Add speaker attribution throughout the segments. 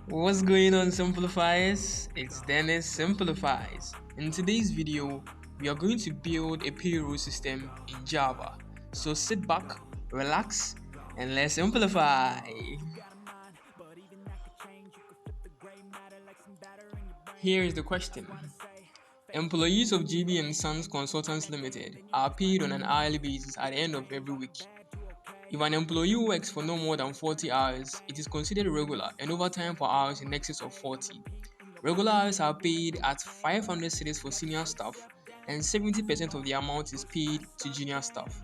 Speaker 1: What's going on, Simplifiers? It's Dennis Simplifies. In today's video, we are going to build a payroll system in Java. So sit back, relax, and let's simplify. Here is the question. Employees of GB and Sons Consultants Limited are paid on an hourly basis at the end of every week. If an employee works for no more than 40 hours, it is considered regular and overtime for hours in excess of 40. Regular hours are paid at 500 cedis for senior staff, and 70% of the amount is paid to junior staff.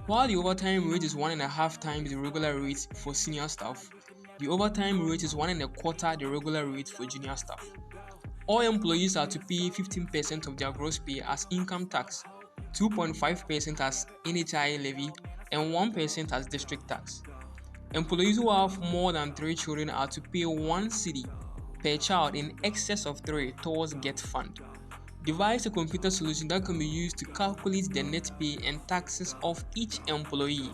Speaker 1: While the overtime rate is 1.5 times the regular rate for senior staff, the overtime rate is 1.25 the regular rate for junior staff. All employees are to pay 15% of their gross pay as income tax, 2.5% as NHI levy, and 1% as district tax. Employees who have more than 3 children are to pay 1 cedi per child in excess of 3 towards Get Fund. Devise a computer solution that can be used to calculate the net pay and taxes of each employee.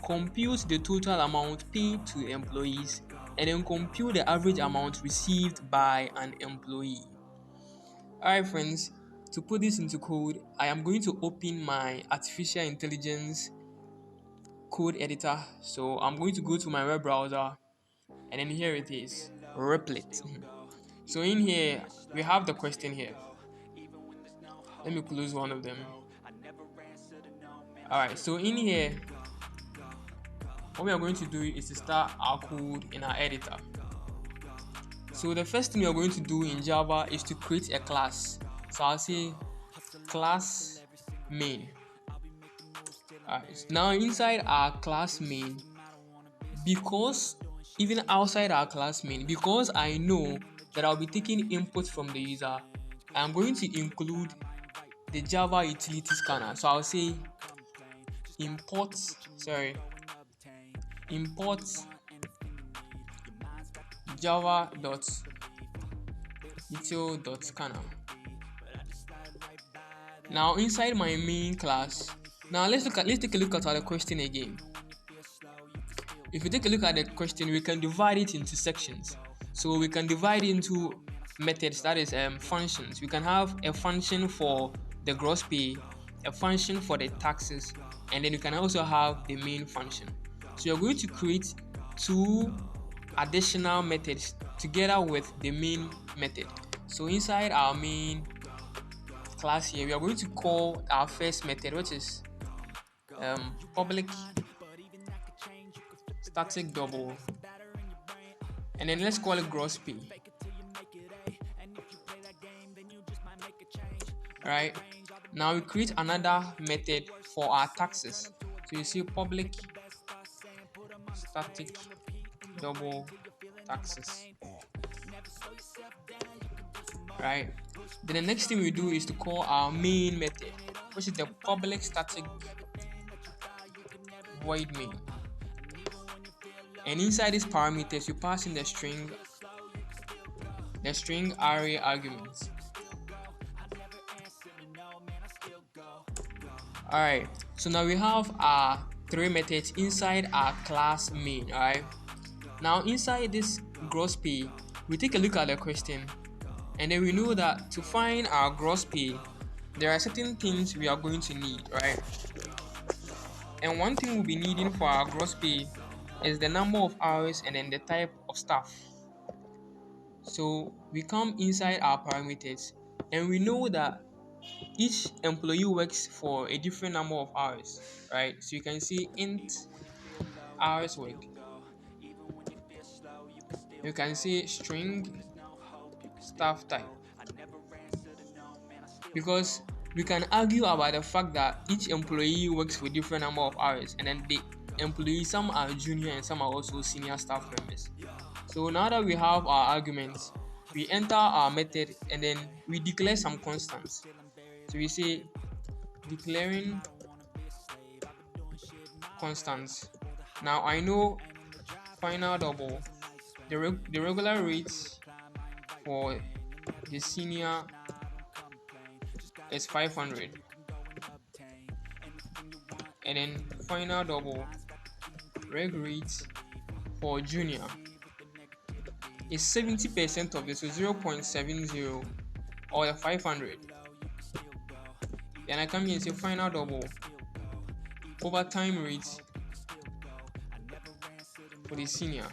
Speaker 1: Compute the total amount paid to employees and then compute the average amount received by an employee. Alright friends, to put this into code, I am going to open my artificial intelligence code editor. So I'm going to go to my web browser, and then here it is, Replit. So in here we have the question here. Let me close one of them. Alright, so in here what we are going to do is to start our code in our editor. So the first thing we are going to do in Java is to create a class. So I'll say class main. Alright, now inside our class main, because even outside our class main, because I know that I'll be taking input from the user, I'm going to include the Java utility scanner. So I'll say import java.util.scanner. Now inside my main class, now let's take a look at our question again. If you take a look at the question, we can divide it into sections. So we can divide it into methods, that is functions. We can have a function for the gross pay, a function for the taxes, and then you can also have the main function. So you're going to create two additional methods together with the main method. So inside our main class here, we are going to call our first method, which is public static double, and then let's call it gross pay. Right, now we create another method for our taxes. So you see public static double taxes. Right, then the next thing we do is to call our main method, which is the public static void main. And inside these parameters, you pass in the string array arguments. Alright, so now we have our three methods inside our class main. Alright, now inside this gross pay, we take a look at the question, and then we know that to find our gross pay, there are certain things we are going to need, right? And one thing we'll be needing for our gross pay is the number of hours and then the type of staff. So we come inside our parameters, and we know that each employee works for a different number of hours, right? So you can see int hours work. You can see string staff type, because we can argue about the fact that each employee works for different number of hours, and then the employees, some are junior and some are also senior staff members. So now that we have our arguments, we enter our method and then we declare some constants. So we say declaring constants. Now I know final double, the regular rates for the senior is 500, and then final double reg rates for junior is 70% of this, so 0.70 or the 500. Then I come here and say final double overtime rate for the senior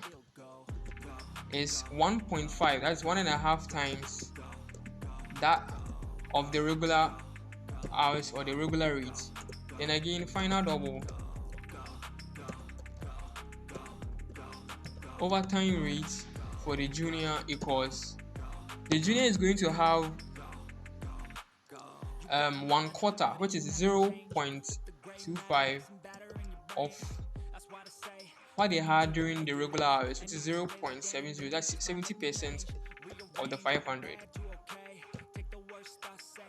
Speaker 1: is 1.5. That's 1.5 times that of the regular hours or the regular rate. Then again, final double overtime rate for the junior equals, the junior is going to have 1/4, which is 0.25 of what they had during the regular hours, which is 0.70. That's 70% of the 500.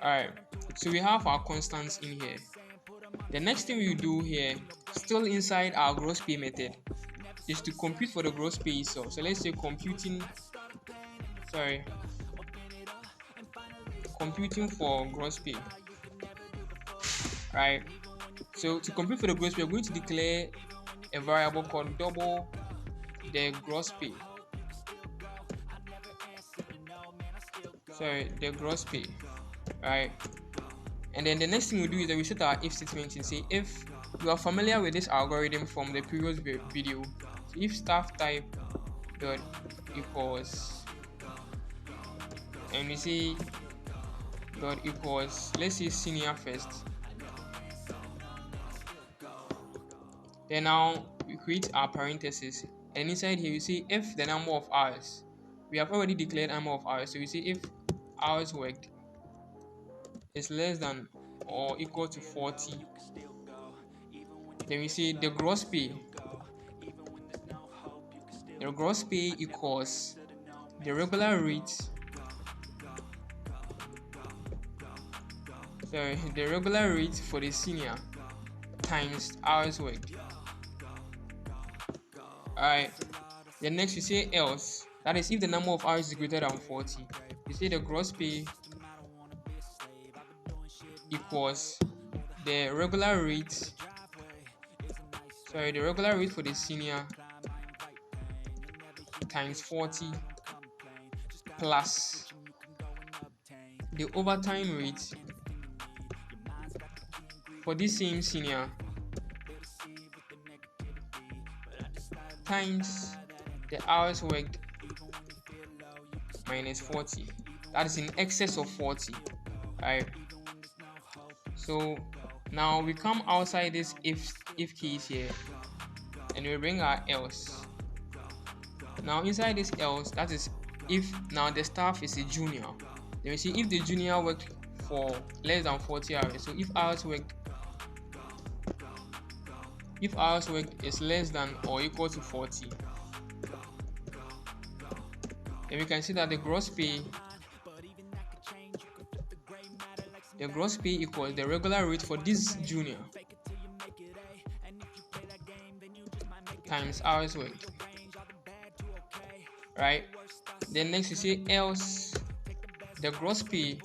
Speaker 1: Alright, so we have our constants in here. The next thing we do here, still inside our gross pay method, is to compute for the gross pay itself. So let's say computing for gross pay. Right, so to compute for the gross pay, we're going to declare a variable called double the gross pay. The gross pay. Right, and then the next thing we do is that we set our if statement and say, if you are familiar with this algorithm from the previous video, so if staff type dot equals, and we say dot equals, let's say senior first. Then now we create our parentheses, and inside here we say if the number of hours, we have already declared number of hours, so we say if hours worked is less than or equal to 40, then we say the gross pay. The gross pay equals the regular rate, the regular rate for the senior times hours worked. Alright, then next we say else, that is if the number of hours is greater than 40. We say the gross pay equals the regular rate for the senior times 40 plus the overtime rate for this same senior times the hours worked minus 40. That is in excess of 40. Right, so now we come outside this if case here, and we bring our else. Now inside this else, that is if now the staff is a junior, then we see if the junior worked for less than 40 hours. So if hours worked is less than or equal to 40, then we can see that the gross pay equals the regular rate for this junior times hours worked. Right, then next we say else the gross pay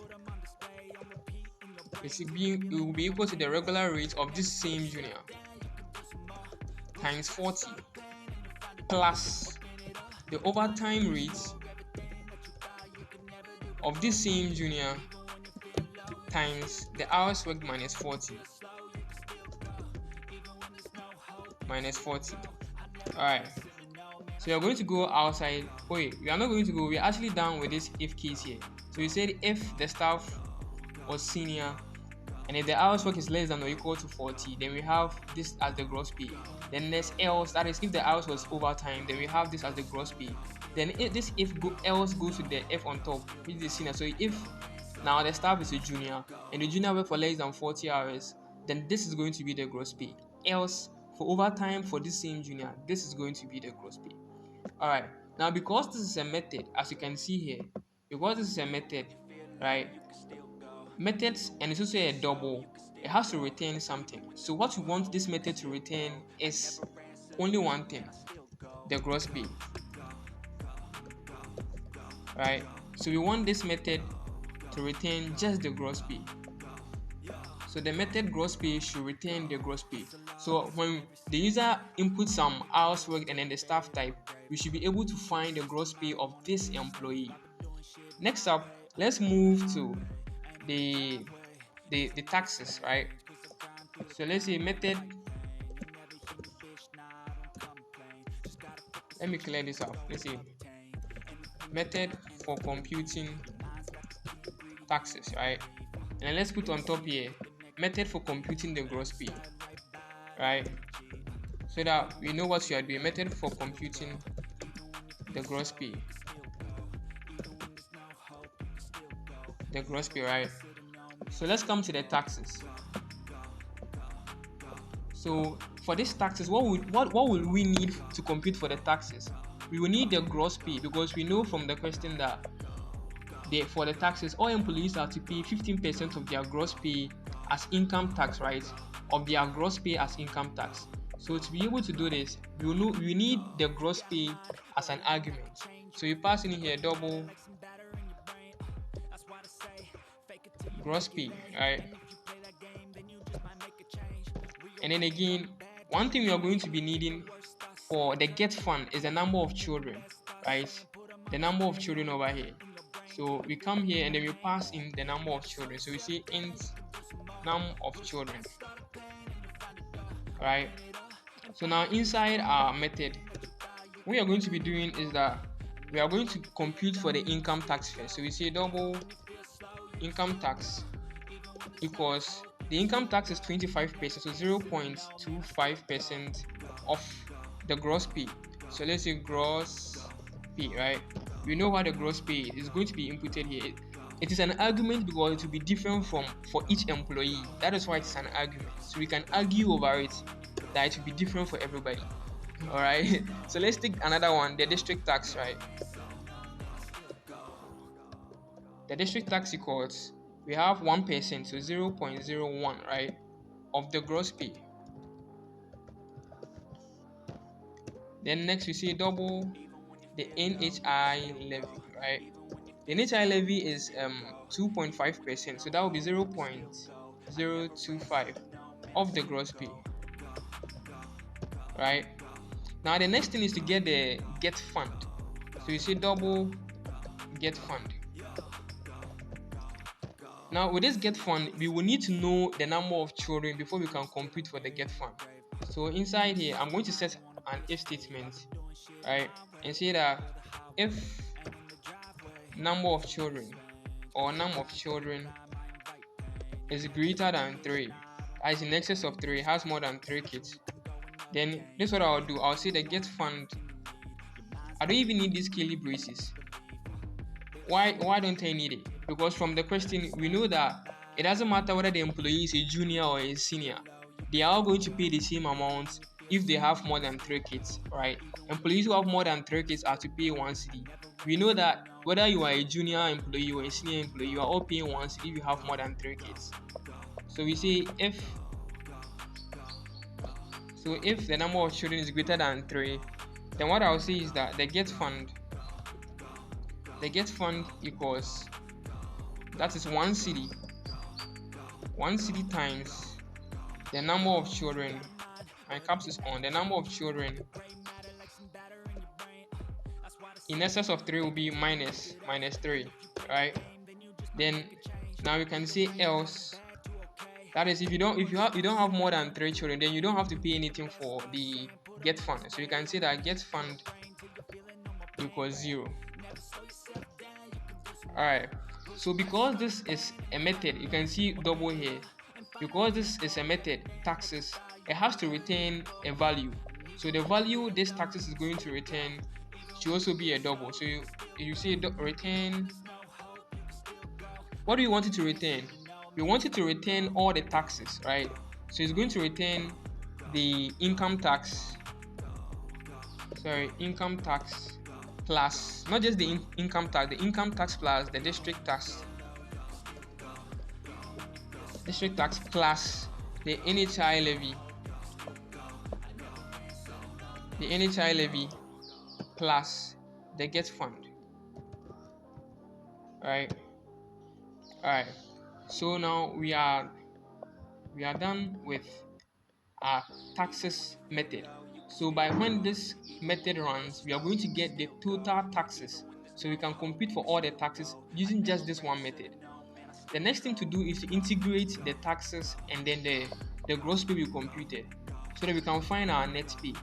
Speaker 1: will be equal to the regular rate of this same junior times 40 plus the overtime rate of this same junior times the hours worked minus 40. Alright, so we are going to go outside. Wait, we are not going to go, we are actually done with this if case here. So we said if the staff was senior and if the hours work is less than or equal to 40, then we have this as the gross pay. Then there's else, that is if the hours was overtime, then we have this as the gross pay. Then else goes with the f on top, which is the senior. So if now the staff is a junior and the junior work for less than 40 hours, then this is going to be the gross pay. Else for overtime for this same junior, this is going to be the gross pay. Alright, now because this is a method, as you can see here, because this is a method, right? Methods, and it's also a double, it has to return something. So what we want this method to return is only one thing, the gross pay. Right, so we want this method to return just the gross pay. So the method gross pay should return the gross pay. So when the user inputs some hours worked and then the staff type, we should be able to find the gross pay of this employee. Next up, let's move to the the taxes, right? So let's say method. Let me clear this up. Let's see method for computing taxes, right? And then let's put on top here method for computing the gross pay, right? So that we know what you are doing. Method for computing the gross pay, right? So let's come to the taxes. So for these taxes, what will we need to compute for the taxes? We will need the gross pay, because we know from the question that for the taxes, all employees are to pay 15% of their gross pay as income tax, right? Of their gross pay as income tax. So to be able to do this, we need the gross pay as an argument. So you pass in here double gross pay, right? And then again, one thing we are going to be needing for the get fund is the number of children, right? The number of children over here. So we come here and then we pass in the number of children. So we say int num of children, right? So now inside our method, what we are going to be doing is that we are going to compute for the income tax first. So we say double income tax equals the income tax is 25%, so 0.25% of the gross pay. So let's say gross pay, right? We know what the gross pay is going to be inputted here. It is an argument because it will be different for each employee. That is why it's an argument. So we can argue over it that it will be different for everybody. All right. So let's take another one, the district tax, right? The district tax equals, we have 1%, so 0.01, right, of the gross pay. Then next we see double the NHI levy, right? The NHI levy is 2.5%, so that will be 0.025 of the gross pay, right? Now the next thing is to get the get fund. So you see double get fund. Now with this get fund, we will need to know the number of children before we can compute for the get fund. So inside here, I'm going to set an if statement, right, and say that if number of children or number of children is greater than 3, as in excess of 3, has more than 3 kids, then this is what I'll do. I'll say the get fund. I don't even need these scaly braces. Why don't I need it? Because from the question we know that it doesn't matter whether the employee is a junior or a senior, they are all going to pay the same amount if they have more than 3 kids, right? Employees who have more than 3 kids are to pay 1 cedi. We know that whether you are a junior employee or a senior employee, you are all paying 1 cedi if you have more than 3 kids. So we say if the number of children is greater than 3, then what I'll say is that the get fund equals, that is 1 cedi. 1 cedi times the number of children. My caps is on. The number of children in excess of 3 will be minus 3, right? Then now we can say else. That is, if you don't have more than 3 children, then you don't have to pay anything for the get fund. So you can say that get fund equals 0. Alright, so because this is a method, you can see double here. Because this is a method, taxes, it has to return a value. So the value this taxes is going to return should also be a double. So you say return. What do you want it to return? We want it to return all the taxes, right? So it's going to return the income tax plus, not just the income tax plus the district tax plus the NHI levy plus the get fund. All right, so now we are done with our taxes method. So by when this method runs, we are going to get the total taxes. So we can compute for all the taxes using just this one method. The next thing to do is to integrate the taxes and then the gross pay we computed so that we can find our net pay.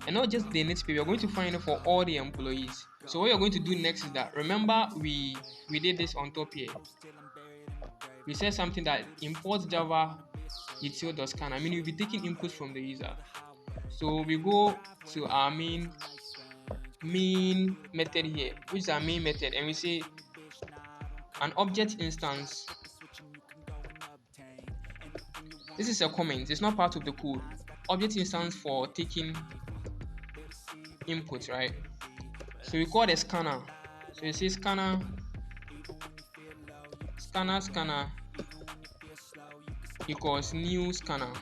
Speaker 1: And not just the net pay, we are going to find it for all the employees. So what you're going to do next is that, remember we did this on top here. We said something that import Java util.scan. I mean, we'll be taking input from the user. So we go to our main method here, which is our main method, and we say an object instance. This is a comment, it's not part of the code. Object instance for taking input, right? So we call the scanner. So you say scanner equals new scanner.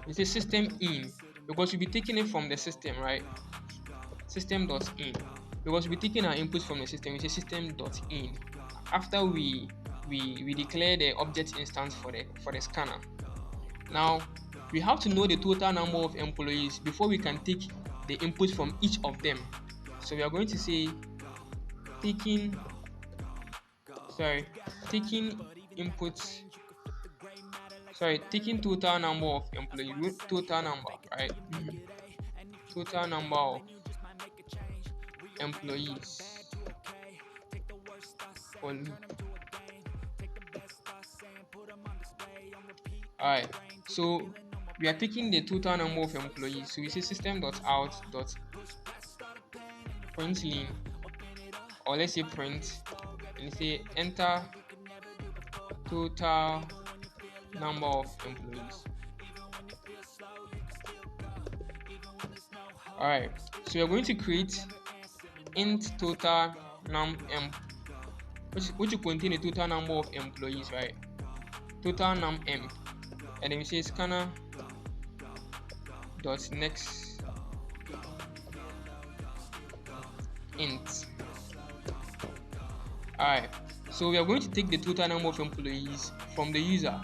Speaker 1: You say system in, because we'll be taking it from the system, right? System.in, because we'll be taking our input from the system. We say system.in after we declare the object instance for the scanner. Now we have to know the total number of employees before we can take the input from each of them. So we are going to say taking inputs, taking total number of employees, total number, right? Total number of employees for loop. Alright, so we are taking the total number of employees. So we say system.out.println, or let's say print, and say enter total number of employees. Alright, so we are going to create int total num emp, which will contain the total number of employees, right? Total num emp, and then we say scanner dot next int. Alright, so we are going to take the total number of employees from the user.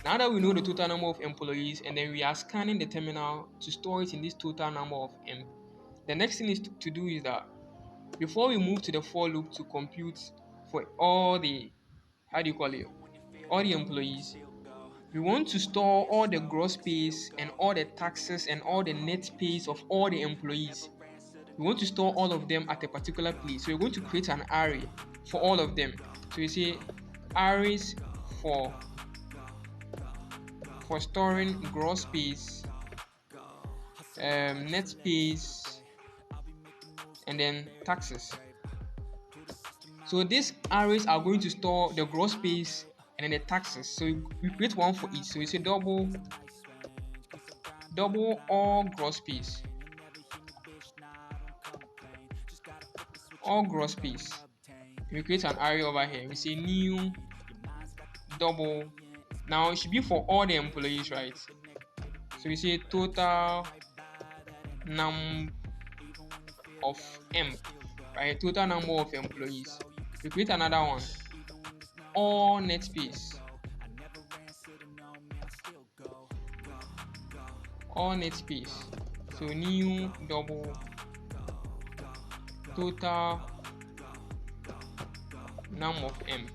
Speaker 1: Now that we know the total number of employees, and then we are scanning the terminal to store it in this total number of emp, the next thing is to do is that before we move to the for loop to compute for all the, all the employees, we want to store all the gross pays and all the taxes and all the net pays of all the employees. We want to store all of them at a particular place. So we're going to create an array for all of them. So we say arrays for storing gross pays, net pays, and then taxes. So these arrays are going to store the gross pays and then the taxes. So we create one for each. So we say double all gross pays, all gross pays. We create an array over here. We say new double. Now it should be for all the employees, right? So we say total num of emp, right? Total number of employees. We create another one, all net pays, all net pays. So new double total num of emp.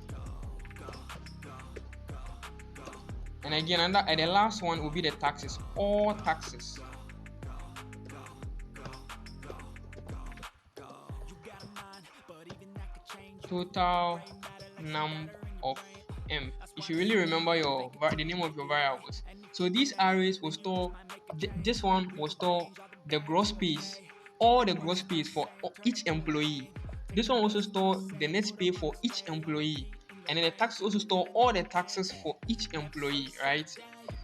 Speaker 1: And again, and the last one will be the taxes, all taxes. Total num of emp. You should really remember the name of your variables. So these arrays will store, this one will store the gross pays, all the gross pays for each employee. This one also store the net pay for each employee. And then the taxes also store all the taxes for each employee, right?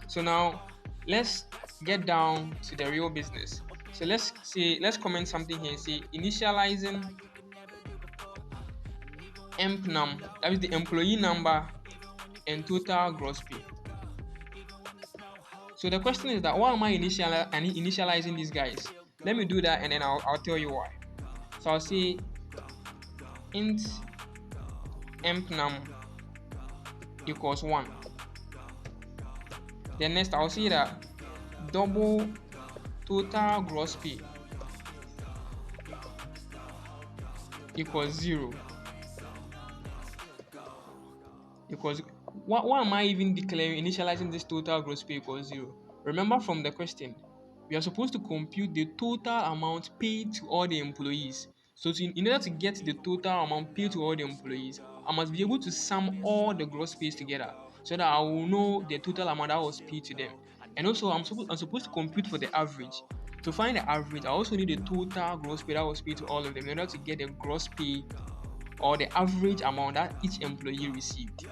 Speaker 1: So now let's get down to the real business. So let's comment something here. Say initializing emp num, that is the employee number and total gross pay. So the question is that why am I initializing these guys? Let me do that and then I'll tell you why. So I'll say int emp num equals 1. Then next I'll say that double total gross pay equals 0. Because why am I even declaring initializing this total gross pay equals 0? Remember from the question, we are supposed to compute the total amount paid to all the employees. So in order to get the total amount paid to all the employees, I must be able to sum all the gross pays together so that I will know the total amount that was paid to them. And also I'm supposed to compute for the average. To find the average, I also need the total gross pay that was paid to all of them in order to get the gross pay or the average amount that each employee received.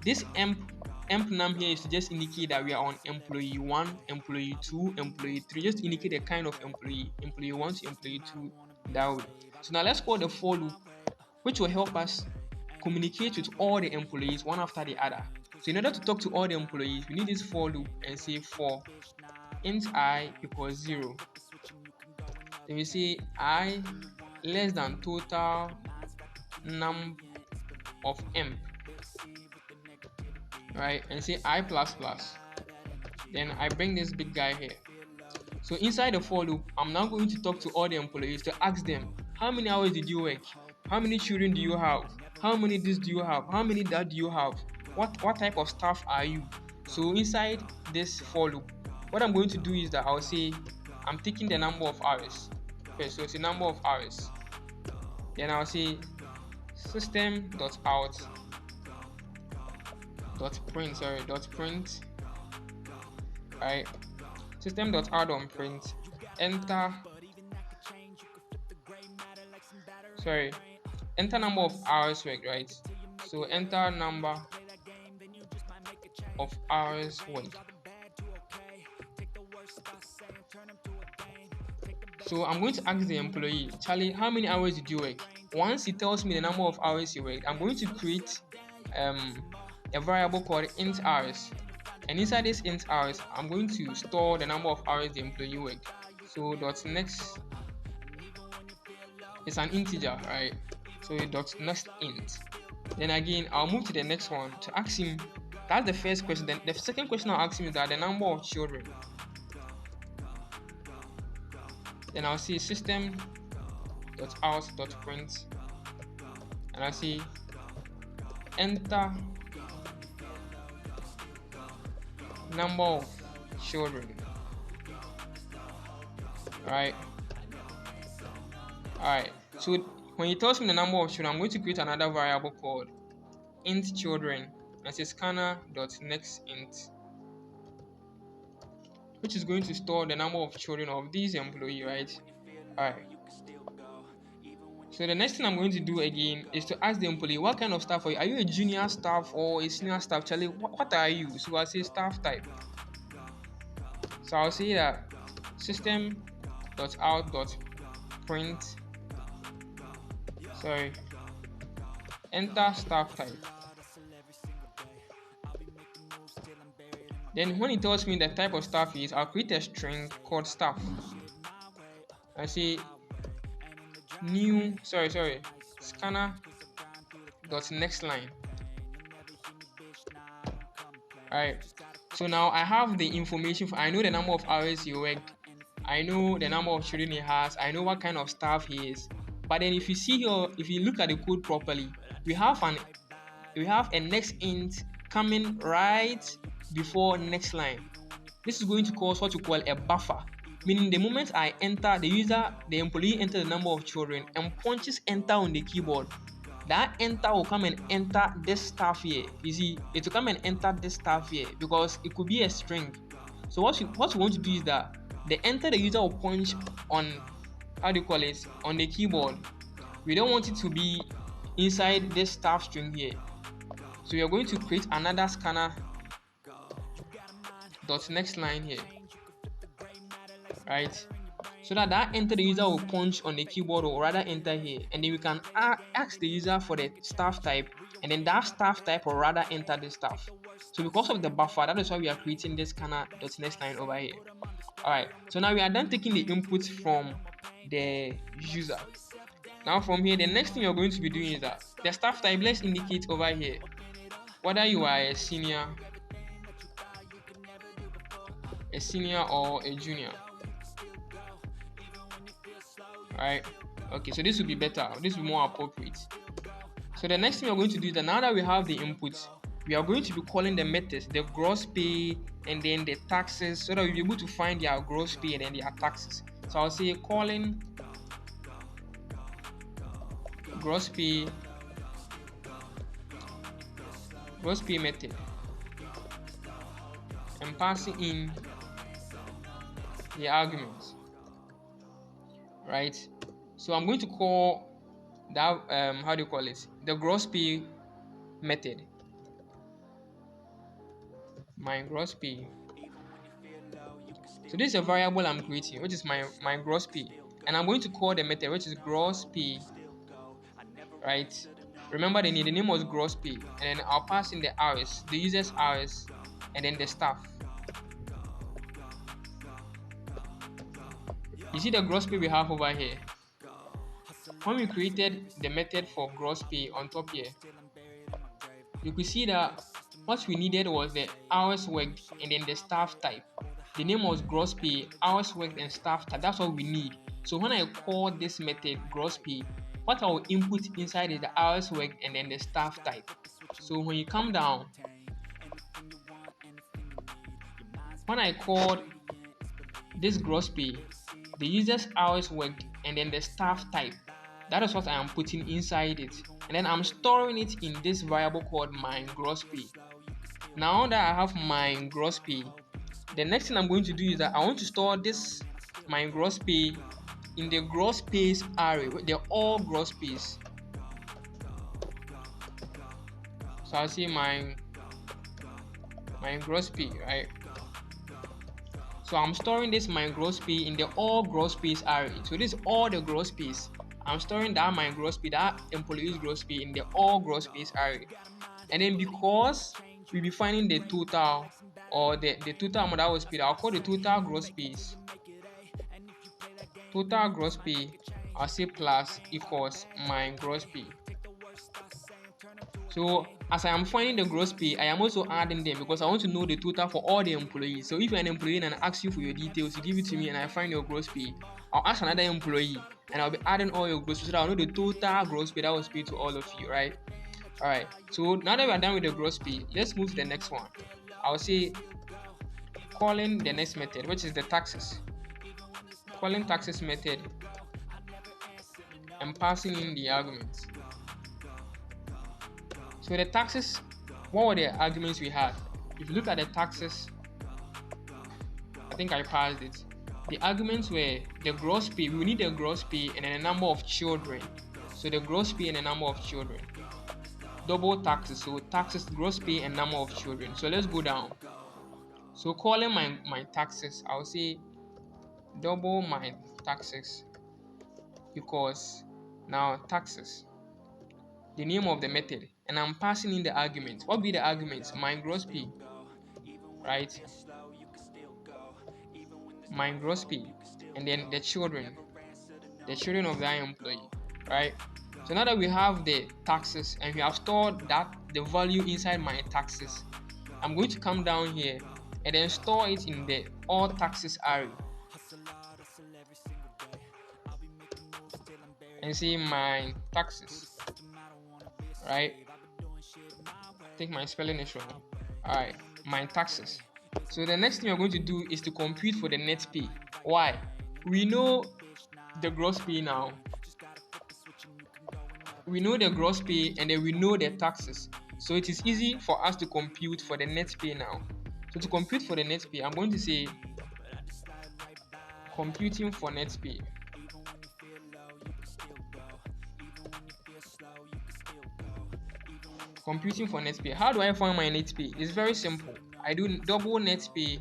Speaker 1: This emp num here is to just indicate that we are on employee 1, employee 2, employee 3, just to indicate the kind of employee 1 to employee 2 that way. So now let's call the for loop, which will help us communicate with all the employees one after the other. So in order to talk to all the employees, we need this for loop and say for int I equals 0. Then we say I less than total num of emp, right? And say I plus plus. Then I bring this big guy here. So inside the for loop, I'm now going to talk to all the employees to ask them, how many hours did you work? How many children do you have? How many this do you have? How many that do you have? What type of staff are you? So inside this for loop, what I'm going to do is that I'll say I'm taking the number of hours. Okay, so it's the number of hours. Then I'll say system.out print, right? System.out on print, enter number of hours worked, right? So enter number of hours worked. So I'm going to ask the employee, Charlie, how many hours did you work? Once he tells me the number of hours he worked, I'm going to create a variable called int hours. And inside this int hours, I'm going to store the number of hours the employee worked. So .next is an integer, right? So .next int. Then again, I'll move to the next one to ask him. That's the first question. Then the second question I'll ask him is that the number of children. Then I'll say system.out.print, and I'll say enter number of children. Alright. So when he tells me the number of children, I'm going to create another variable called int children and say scanner.nextInt, which is going to store the number of children of this employee, right? Alright. So the next thing I'm going to do again is to ask the employee, what kind of staff are you? Are you a junior staff or a senior staff? Charlie, what are you? So I'll say staff type. So I'll say that system.out.print, enter staff type. Then when it tells me the type of staff is, I'll create a string called staff. I say new scanner.nextLine. Alright, so now I have the information I know the number of hours he worked, I know the number of children he has, I know what kind of staff he is. But then if you see here, if you look at the code properly, we have a next int coming right before next line. This is going to cause what we call a buffer, meaning the moment I enter, the employee enters the number of children and punches enter on the keyboard, that enter will come and enter this staff here. You see, it will come and enter this staff here because it could be a string. So what we want to do is that the enter the user will punch on, on the keyboard. We don't want it to be inside this staff string here. So we are going to create another scanner.nextLine here, right? So that enter the user will punch on the keyboard or rather enter here, and then we can ask the user for the staff type, and then that staff type will rather enter the staff. So because of the buffer, that is why we are creating this scanner.nextLine over here. Alright, so now we are done taking the inputs from the user. Now from here, the next thing you're going to be doing is that the staff type, let's indicate over here whether you are a senior a senior or a junior, right? Okay, so this will be better, this will be more appropriate. So the next thing we're going to do is that now that we have the inputs, we are going to be calling the methods, the gross pay and then the taxes, so that we'll be able to find their gross pay and then their taxes. So I'll say calling gross pay method and passing in the arguments, right? So I'm going to call that how do you call it, the gross pay method, my gross pay. So this is a variable I'm creating, which is my gross pay, and I'm going to call the method, which is gross pay, right? Remember the name was gross pay, and then I'll pass in the hours, the user's hours, and then the staff. You see the gross pay we have over here. When we created the method for gross pay on top here, you could see that what we needed was the hours worked and then the staff type. The name was gross pay, hours worked, and staff type. That's what we need. So when I call this method gross pay, what I will input inside is the hours worked and then the staff type. So when you come down, when I called this gross pay, the user's hours worked and then the staff type, that is what I am putting inside it, and then I'm storing it in this variable called my gross pay. Now that I have my gross pay, the next thing I'm going to do is that I want to store this my gross pay in the gross pays array. They're all gross pays. So I'll say my gross pay, right? So I'm storing this my gross pay in the all gross pays array. So this is all the gross pays. I'm storing that my gross pay, that employee's gross pay, in the all gross pays array. And then because we'll be finding the total or the total amount that was paid, I'll call the total gross pays. Total gross pay, I'll say plus equals my gross pay. So as I am finding the gross pay, I am also adding them because I want to know the total for all the employees. So if you're an employee and I ask you for your details, you give it to me and I find your gross pay, I'll ask another employee and I'll be adding all your gross pay so that I'll know the total gross pay that was paid to all of you, right? Alright, so now that we are done with the gross pay, let's move to the next one. I'll say calling the next method, which is the taxes. Calling taxes method and passing in the arguments. So the taxes, what were the arguments we had? If you look at the taxes, I think I passed it. The arguments were the gross pay. We need the gross pay and then a number of children. So the gross pay and a number of children. Double taxes, so taxes, gross pay, and number of children. So let's go down. So calling my taxes, I'll say double my taxes equals now taxes, the name of the method, and I'm passing in the argument. What be the arguments? My gross pay, right? My gross pay, and then the children of that employee, right? So now that we have the taxes and we have stored that the value inside my taxes, I'm going to come down here and then store it in the all taxes array and see my taxes, right? I think my spelling is wrong. Alright, my taxes. So the next thing we're going to do is to compute for the net pay. Why? We know the gross pay now. We know the gross pay and then we know the taxes. So it is easy for us to compute for the net pay now. So to compute for the net pay, I'm going to say computing for net pay. Computing for net pay. How do I find my net pay? It's very simple. I do double net pay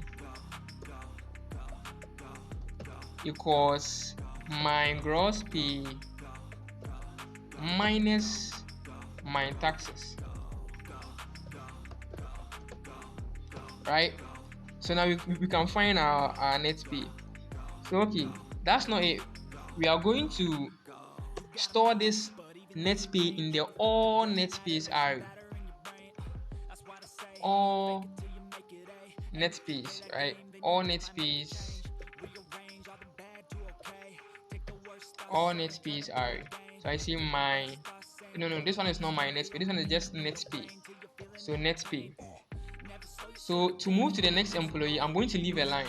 Speaker 1: equals my gross pay minus my taxes, right? So now we can find our net pay. So okay, that's not it. We are going to store this net pay in the all net pays array. All net pays, right? all net pays, all net pays are. So I see my, no, this one is not my net pay, this one is just net pay. So net pay. So to move to the next employee, I'm going to leave a line.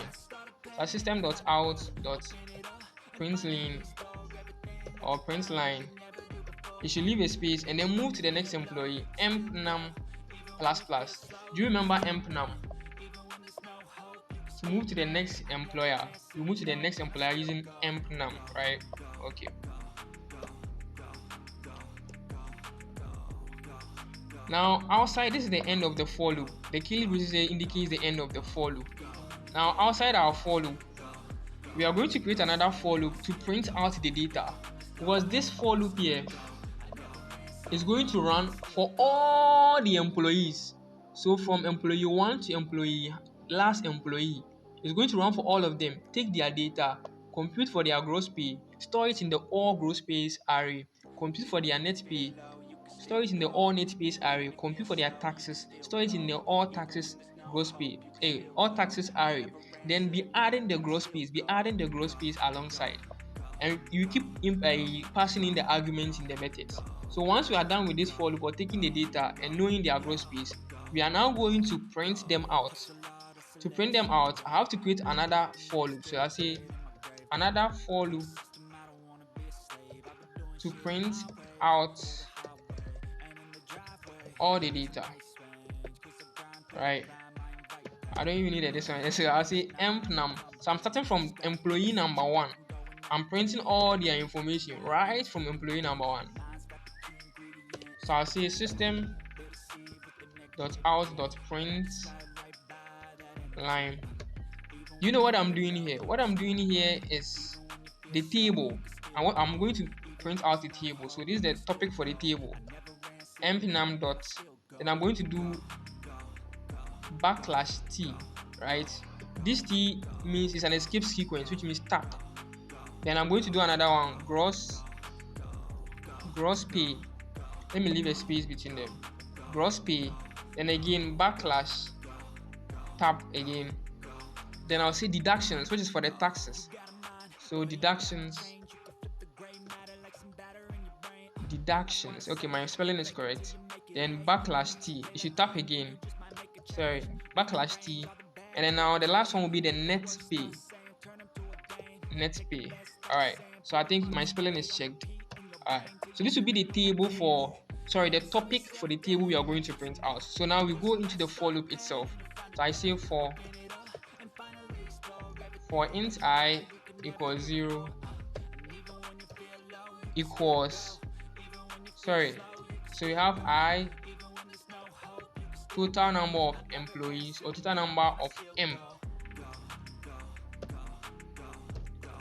Speaker 1: So system.out.println or print line, you should leave a space and then move to the next employee, empnum plus plus. Do you remember empnum? To move to the next employer, you move to the next employer using empnum, right? Okay. Now outside, this is the end of the for loop. The curly braces indicates the end of the for loop. Now outside our for loop, we are going to create another for loop to print out the data, because this for loop here is going to run for all the employees. So from employee 1 to employee last employee, it's going to run for all of them, take their data, compute for their gross pay, store it in the all gross pays array, compute for their net pay, store it in the all net pays array, compute for their taxes, store it in the all taxes gross pay, all taxes array, then be adding the gross pays, alongside, and you keep passing in the arguments in the methods. So once we are done with this for loop or taking the data and knowing their gross pays, we are now going to print them out. To print them out, I have to create another for loop. So I say another for loop to print out all the data, right? I don't even need this one. So I'll say empnum. So I'm starting from employee number 1. I'm printing all their information right from employee number 1. So I'll say system.out.print line. You know what I'm doing here? What I'm doing here is the table. I'm going to print out the table. So this is the topic for the table. empnum dot. Then I'm going to do \t, right? This T means it's an escape sequence, which means tap. Then I'm going to do another one, gross pay. Let me leave a space between them. Gross pay. Then again tab again. Then I'll say deductions, which is for the taxes. So deductions. Okay, my spelling is correct. Then \t. You should tap again. Sorry, \t. And then now the last one will be the net pay. Alright, so I think my spelling is checked. Alright, so this will be the table the topic for the table we are going to print out. So now we go into the for loop itself. So I say for int I equals 0 equals, so we have I total number of employees or total number of emp.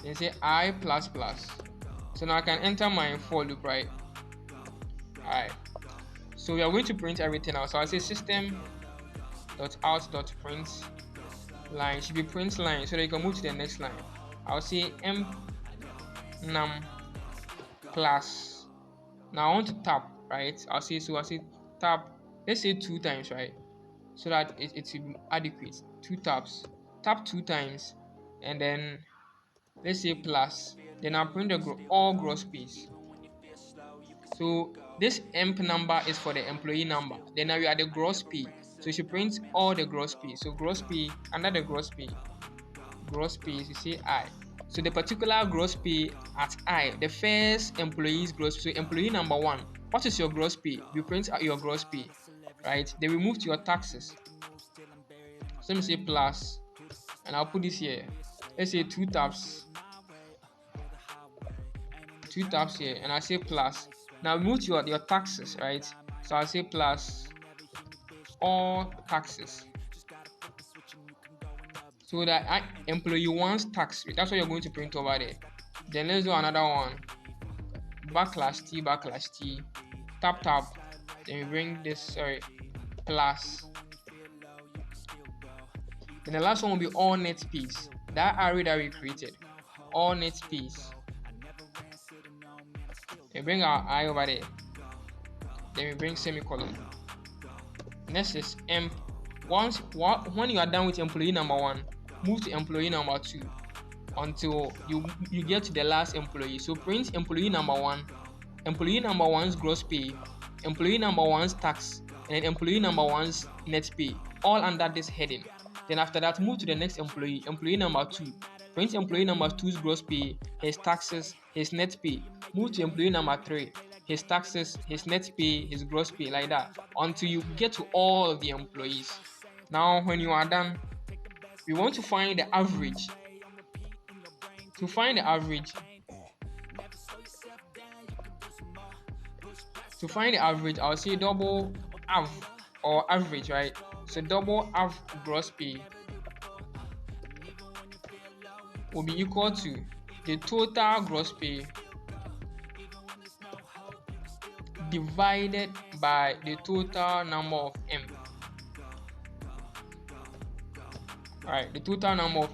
Speaker 1: Then say I plus plus. So now I can enter my for loop, right? Alright. So we are going to print everything out. So I say system.out.print line should be print line, so that you can move to the next line. I'll say empnum plus. Now I want to tap, right? I'll say tap. Let's say 2 times, right? So that it will be adequate. 2 taps. Tap 2 times, and then let's say plus. Then I'll print the all gross pays. So this emp number is for the employee number. Then now we are the gross pay. So you should print all the gross pay. So gross pay, under the gross pay is, you say I. So the particular gross pay at I, the first employee's gross pay. So employee number 1, what is your gross pay? You print out your gross pay, right? Then we move to your taxes. So let me say plus, and I'll put this here. Let's say 2 taps here, and I say plus. Now move to your taxes, right? So I say plus all taxes. So that employee 1's tax rate, that's what you're going to print over there. Then let's do another one. \t, tap. Then we bring this, plus. Then the last one will be all net pays. That array that we created, all net pays. We bring our I over there. Then we bring semicolon. Next is emp. When you are done with employee number 1, move to employee number 2 until you get to the last employee. So print employee number 1, employee number 1's gross pay, employee number 1's tax, and then employee number 1's net pay, all under this heading. Then after that, move to the next employee, employee number 2. Print employee number 2's gross pay, his taxes, his net pay. Move to employee number 3, his taxes, his net pay, his gross pay, like that, until you get to all of the employees. Now, when you are done, we want to find the average. To find the average, I'll say double av or average, right? So double av gross pay will be equal to the total gross pay divided by the total number of Alright, the total number of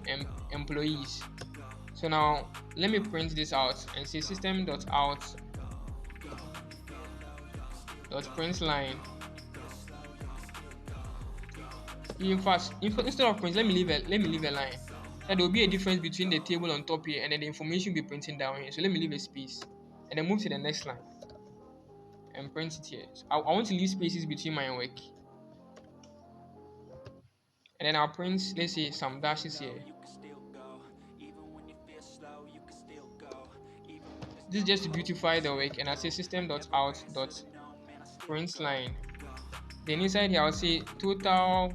Speaker 1: employees. So now let me print this out and say system.out.println. In fact, instead of print, let me leave a line. So there will be a difference between the table on top here and then the information will be printing down here. So let me leave a space and then move to the next line and print it here. So I want to leave spaces between my work. And then I'll print, let's say, some dashes here. This is just to beautify the work, and I say system.out.println. Then inside here I'll say total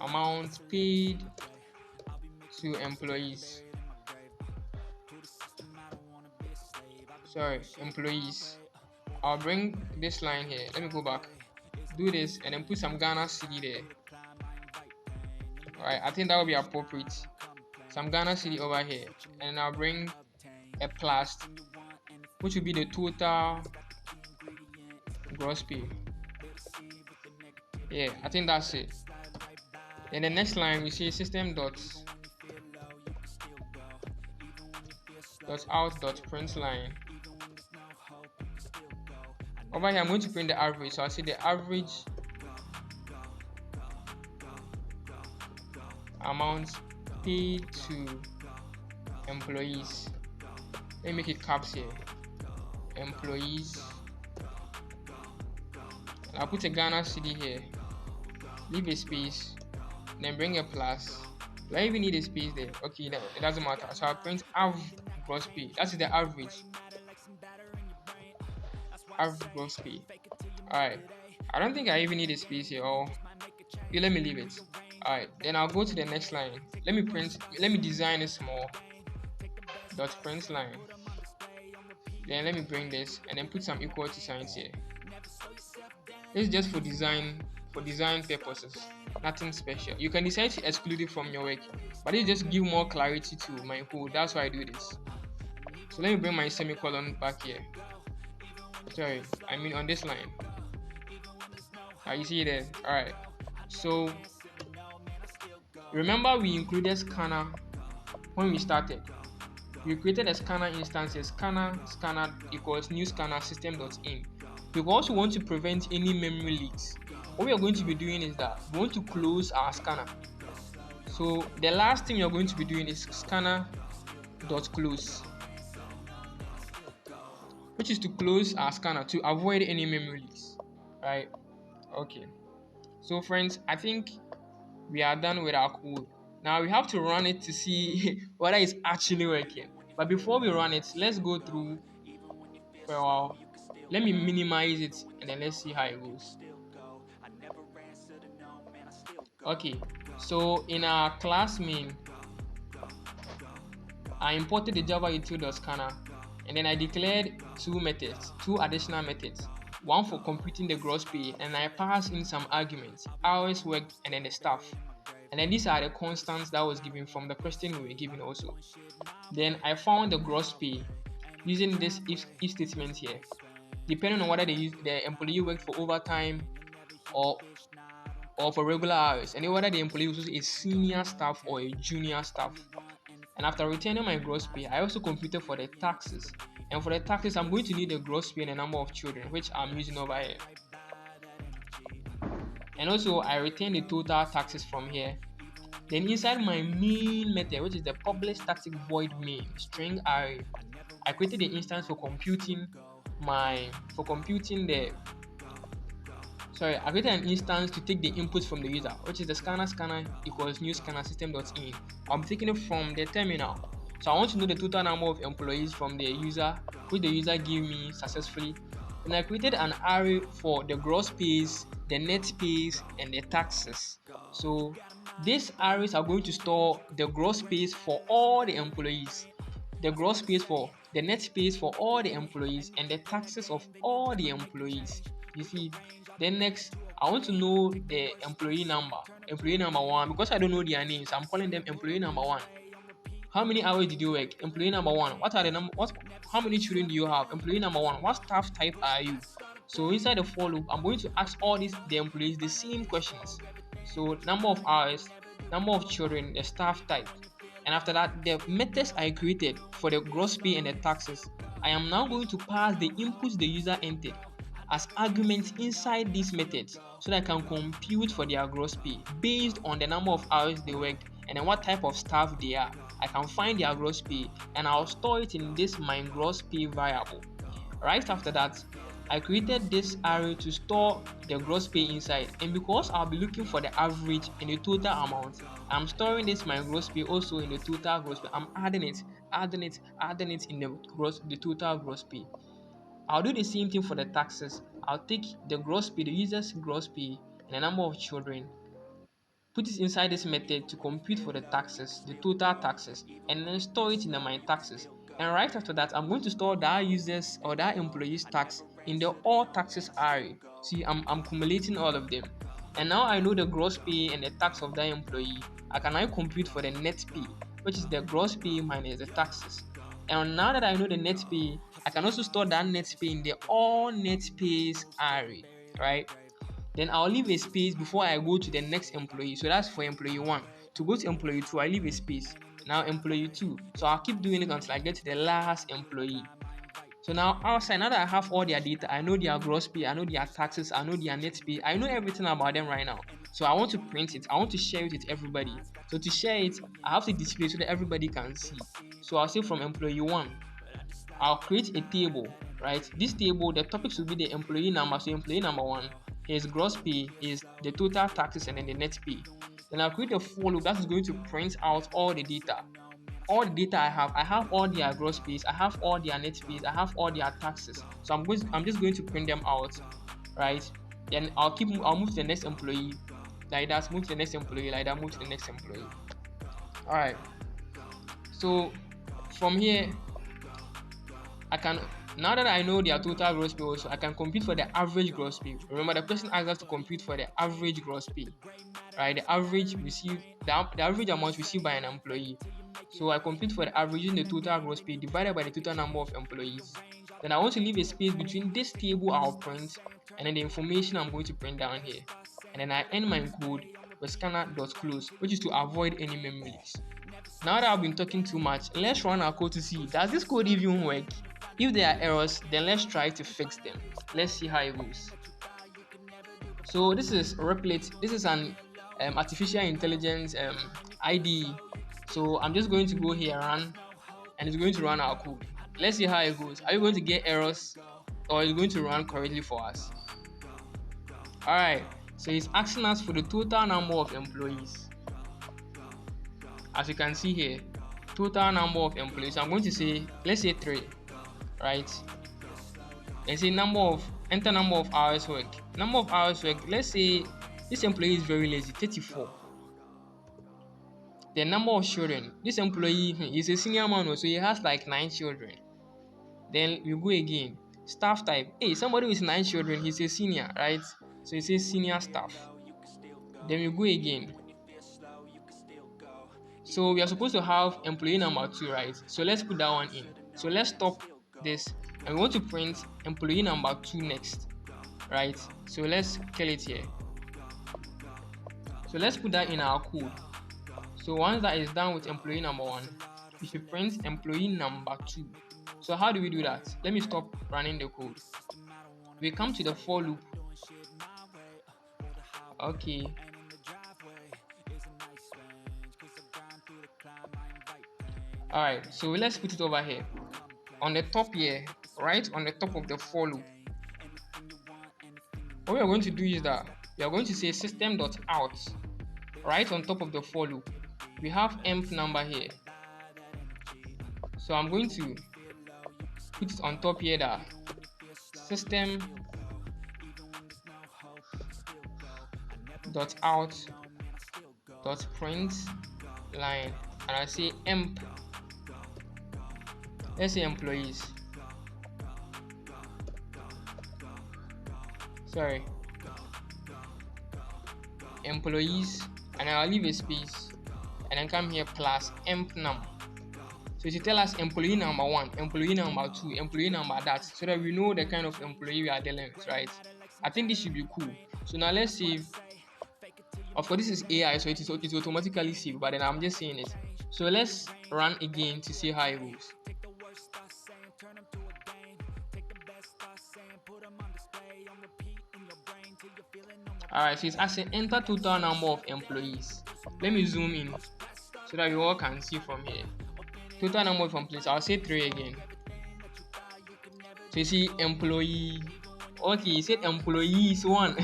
Speaker 1: amount paid to employees. Employees. I'll bring this line here. Let me go back. Do this and then put some Ghana cedi there. Alright, I think that will be appropriate. Some Ghana cedi over here. And I'll bring a plus, which will be the total gross pay. Yeah, I think that's it. In the next line, we see system.out.println. Over here, I'm going to print the average. So I'll see the average amount paid to employees. Let me make it caps here. Employees. And I'll put a Ghana cedi here. Leave a space. Then bring a plus. Do I even need a space there? Okay, no, it doesn't matter. So I'll print av gross pay. That's the average. Average gross pay. Alright. I don't think I even need a space here. Or okay, let me leave it. Alright, then I'll go to the next line. Let me design a small .println. Then let me bring this and then put some equal to signs here. This is just for design purposes. Nothing special. You can decide to exclude it from your work, but it just give more clarity to my code. That's why I do this. So let me bring my semicolon back here. Sorry, I mean on this line. You see there? Alright. So remember we included scanner when we started. We created a scanner instance, scanner equals new scanner system.in. We also want to prevent any memory leaks. What we are going to be doing is that we want to close our scanner. So the last thing you're going to be doing is scanner.close, which is to close our scanner to avoid any memory leaks, right? Okay, so friends, I think we are done with our code. Now we have to run it to see whether it's actually working. But before we run it, let's go through for a while. Let me minimize it and then let's see how it goes. Okay, so in our class main, I imported the Java util.scanner and then I declared two additional methods. One for computing the gross pay, and I passed in some arguments, hours worked, and then the staff. And then these are the constants that was given from the question we were given also. Then I found the gross pay using this if statement here, depending on whether the employee worked for overtime or for regular hours, and then whether the employee was a senior staff or a junior staff. And after returning my gross pay, I also computed for the taxes And for the taxes, I'm going to need the gross pay and the number of children, which I'm using over here. And also, I return the total taxes from here. Then inside my main method, which is the public static void main string array, I created the instance for computing I created an instance to take the input from the user, which is the scanner equals new scanner system.in. I'm taking it from the terminal. So I want to know the total number of employees from the user, which the user gave me successfully. Then I created an array for the gross pays, the net pays, and the taxes. So these arrays are going to store the gross pays for all the employees, the gross pays for the net pays for all the employees, and the taxes of all the employees. You see, then next I want to know the employee number one, because I don't know their names. I'm calling them employee number one. How many hours did you work? Employee number one. What are the number? What? How many children do you have? Employee number one. What staff type are you? So inside the for loop, I'm going to ask all these the employees the same questions. So number of hours, number of children, the staff type, and after that, the methods I created for the gross pay and the taxes. I am now going to pass the inputs the user entered as arguments inside these methods so that I can compute for their gross pay based on the number of hours they worked and then what type of staff they are. I can find their gross pay and I'll store it in this my gross pay variable. Right after that, I created this array to store the gross pay inside, and because I'll be looking for the average and the total amount, I'm storing this my gross pay also in the total gross pay. I'm adding it in the total gross pay. I'll do the same thing for the taxes. I'll take the gross pay, the user's gross pay, and the number of children, put it inside this method to compute for the taxes, the total taxes, and then store it in the my taxes. And right after that, I'm going to store that user's or that employee's tax in the all taxes array. See, I'm cumulating all of them. And now I know the gross pay and the tax of that employee. I can now compute for the net pay, which is the gross pay minus the taxes. And now that I know the net pay, I can also store that net pay in the all net pays array, right? Then I'll leave a space before I go to the next employee. So that's for employee 1. To go to employee 2, I leave a space. Now employee 2. So I'll keep doing it until I get to the last employee. So now outside, now that I have all their data, I know their gross pay, I know their taxes, I know their net pay, I know everything about them right now. So I want to print it, I want to share it with everybody. So to share it, I have to display so that everybody can see. So I'll say from employee 1, I'll create a table, right? This table, the topics will be the employee number. So employee number 1, his gross pay, is the total taxes, and then the net pay. Then I'll create a for loop that is going to print out all the data. All the data I have all their gross pays, I have all their net pays, I have all their taxes. So I'm just going to print them out, right? Then I'll move to the next employee like that, move to the next employee like that, move to the next employee. All right. So from here, now that I know their total gross pay also, I can compute for the average gross pay. Remember, the person asked us to compute for the average gross pay, right? The average amount received by an employee. So I compute for the average using the total gross pay divided by the total number of employees. Then I want to leave a space between this table I'll print and then the information I'm going to print down here. And then I end my code with scanner.close, which is to avoid any memory leaks. Now that I've been talking too much, let's run our code to see, does this code even work? If there are errors, then let's try to fix them. Let's see how it goes. So this is Replit. This is an artificial intelligence IDE. So I'm just going to go here, run, and it's going to run our code. Let's see how it goes. Are you going to get errors, or is it going to run correctly for us? Alright, so it's asking us for the total number of employees. As you can see here, total number of employees. So I'm going to say, let's say 3, right? Let's say enter number of hours worked. Number of hours worked, let's say this employee is very lazy, 34. The number of children, this employee is a senior man, so he has like 9 children. Then we go again. Staff type, hey, somebody with 9 children, he's a senior, right? So it says senior staff. Then we go again. So we are supposed to have employee number 2, right? So let's put that one in. So let's stop this, and we want to print employee number 2 next, right? So let's kill it here. So let's put that in our code. So once that is done with employee number 1, we should print employee number 2. So how do we do that? Let me stop running the code. We come to the for loop. Okay. Alright, so let's put it over here. On the top here, right on the top of the for loop, what we are going to do is that we are going to say system.out. Right on top of the for loop, we have emp number here. So I'm going to put it on top here that system dot out dot print line, and I say emp, let's say employees, sorry, employees, and I'll leave a space and then come here plus emp num. So it will tell us employee number 1, employee number 2, employee number that, so that we know the kind of employee we are dealing with, right? I think this should be cool. So now let's save. Of course, this is AI, so it will automatically save, but then I'm just saying it. So let's run again to see how it goes. Alright, so it's asking enter total number of employees. Let me zoom in so that you all can see from here. Total number of employees, I'll say 3 again. So you see employee, okay, you said employees 1.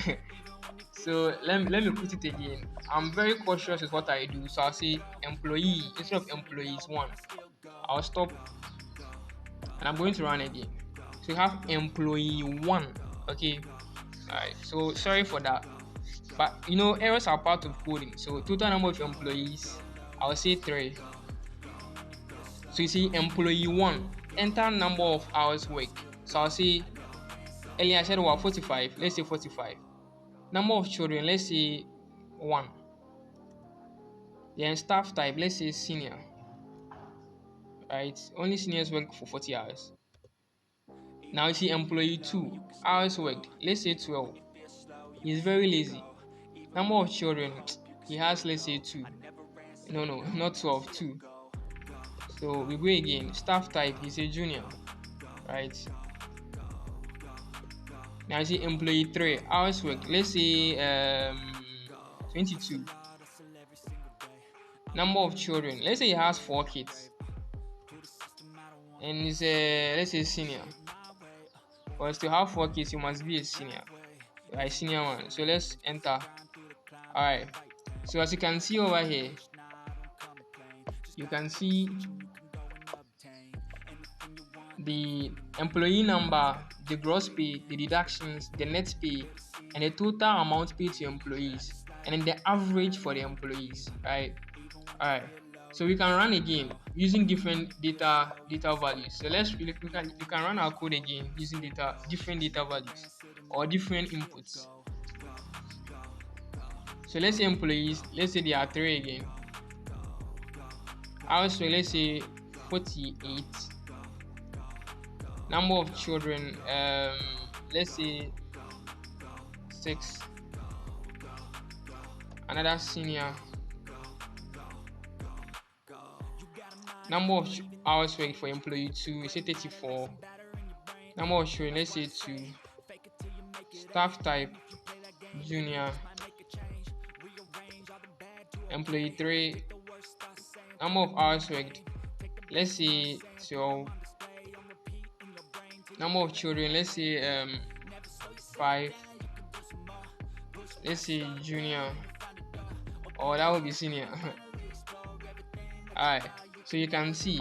Speaker 1: So let me put it again. I'm very cautious with what I do, so I'll say employee instead of employees 1. I'll stop and I'm going to run again. So you have employee 1. Okay, alright, so sorry for that, but you know, errors are part of coding. So total number of employees, I'll say 3. So you see employee 1, enter number of hours worked. So I'll say, earlier I said 45, let's say 45. Number of children, let's say 1. Then staff type, let's say senior. Right, only seniors work for 40 hours. Now you see employee 2, hours worked, let's say 12. He's very lazy. Number of children, he has, let's say 2. No, not 12, 2. So we go again. Staff type, he's a junior. Right. Now you see employee 3, hours worked, let's say 22. Number of children, let's say he has 4 kids. And he's a, let's say, senior. But to have 4 kids, you must be a senior. Right, senior 1. So let's enter. Alright. So as you can see over here, you can see the employee number, the gross pay, the deductions, the net pay, and the total amount paid to employees, and then the average for the employees, right? Alright, so we can run again using different data values. So we can run our code again using different data values or different inputs. So let's say employees, let's say there are 3 again. Also, let's say 48. Number of children, let's say 6. Another senior. Number of hours worked for employee 2, let's say 34. Number of children, let's say 2. Staff type, junior. Employee 3. Number of hours worked, let's say 12. Number of children, let's say 5. Let's say junior, or that would be senior. Alright, so you can see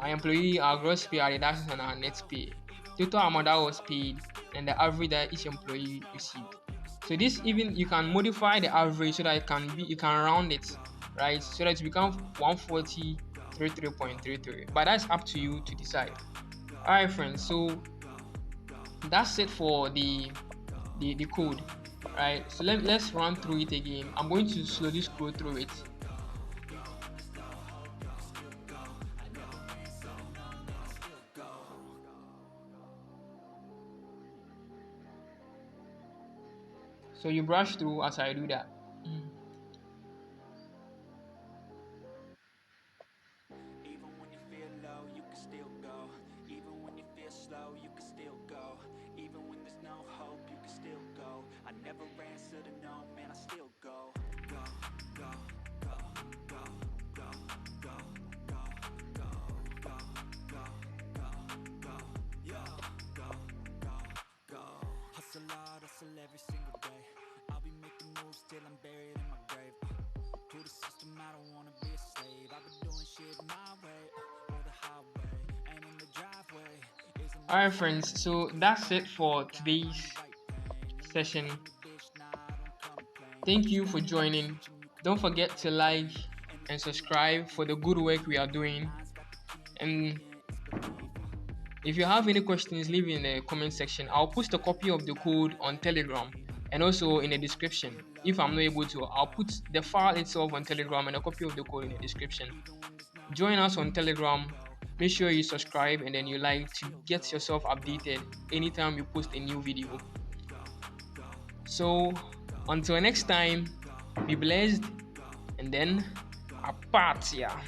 Speaker 1: our employee, our gross pay, our deductions, and our net pay, total amount that was paid, and the average that each employee received. So this, even you can modify the average so that you can round it, right? So that it becomes 140.33.33. But that's up to you to decide. Alright, friends. So that's it for the code, right? So let's run through it again. I'm going to slowly scroll through it. So you brush through as I do that.
Speaker 2: I never answer to no, man, I still go. Hustle hard, hustle every single day. I'll be making moves till I'm buried in my grave. To the system, I don't wanna be a slave. I've been doing shit my way, or the highway, and in the driveway is a new
Speaker 1: Alright,
Speaker 2: fire.
Speaker 1: friends, so that's it for today's session. Thank you for joining. Don't forget to like and subscribe for the good work we are doing. And if you have any questions, leave it in the comment section. I'll post a copy of the code on Telegram and also in the description. If I'm not able to, I'll put the file itself on Telegram and a copy of the code in the description. Join us on Telegram. Make sure you subscribe and then you like to get yourself updated anytime we post a new video. So until next time, be blessed and then apart, yeah.